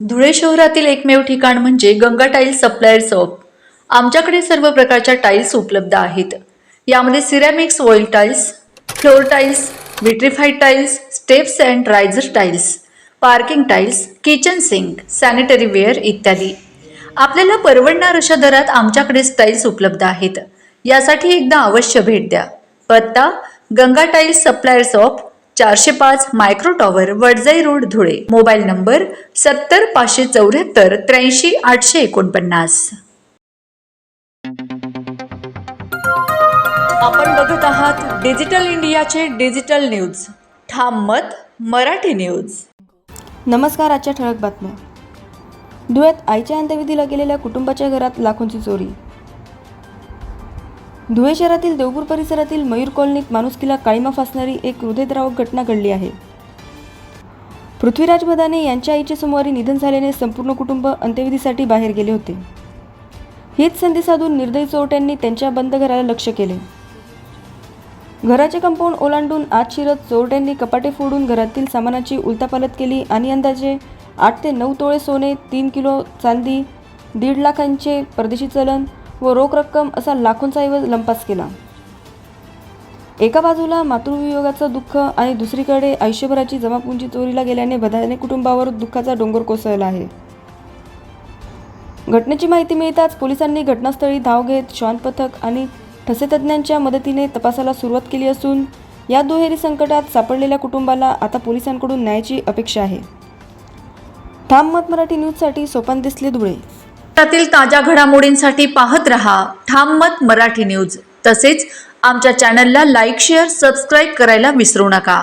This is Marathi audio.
धुळे शहरातील एकमेव ठिकाण म्हणजे गंगा टाइल्स सप्लायर शॉप। आमच्याकडे सर्व प्रकारच्या टाइल्स उपलब्ध आहेत। यामध्ये ceramics, oil tiles, floor tiles, vitrified tiles, steps and riser tiles, parking tiles, kitchen sink, sanitary ware इत्यादी। आपल्याला परवडणार अशा दरात आमच्याकडे टाइल्स उपलब्ध आहेत। यासाठी एकदा अवश्य भेट द्या। पत्ता Ganga tiles supplier shop, 405 micro tower, Wadjai road, Dhule. Mobile number 70 574 83 849। आपण बघत आहात डिजिटल इंडियाचे डिजिटल न्यूज। ठाम मत मराठी न्यूज। नमस्कार। आजच्या ठळक बातम्या। धुळ्यात आईच्या अंत्यविधीला गेलेल्या कुटुंबाच्या घरात लाखोंची चोरी। धुळे शहरातील देवपूर परिसरातील मयूर कॉलनीत माणुसकीला काळीमा फासणारी एक हृदयद्रावक घटना घडली आहे। पृथ्वीराज भदाणे यांच्या आईचे सोमवारी निधन झाल्याने संपूर्ण कुटुंब अंत्यविधीसाठी बाहेर गेले होते। हीच संधी साधून निर्दयी चोरट्यांनी त्यांच्या बंद घराला लक्ष्य केले। घराचे कंपाऊंड ओलांडून आत शिरत चोरट्यांनी कपाटे फोडून घरातील सामानाची उलथापालथ केली आणि अंदाजे 8 ते 9 तोळे सोने, 3 किलो चांदी, 1.5 लाखांचे परदेशी चलन व रोख रक्कम असा लाखोंचा ऐवज लंपास केला। एका बाजूला मातृवियोगाचं दुःख आणि दुसरीकडे आयुष्यभराची जमापुंजी चोरीला गेल्याने भदाणे कुटुंबावर दुःखाचा डोंगर कोसळला आहे। घटनेची माहिती मिळताच पोलिसांनी घटनास्थळी धाव घेत श्वान पथक आणि ठसेतज्ञांच्या मदतीने तपासाला सुरुवात केली असून या दुहेरी संकटात सापडलेल्या कुटुंबाला आता पोलिसांकडून न्यायाची अपेक्षा आहे। ठाम मत मराठी न्यूजसाठी सोपान दिसले, धुळे। त्यातील ताज्या घडामोडींसाठी पाहत रहा ठाम मत मराठी न्यूज। तसेच आमच्या चॅनलला लाईक, शेअर, सबस्क्राईब करायला विसरू नका।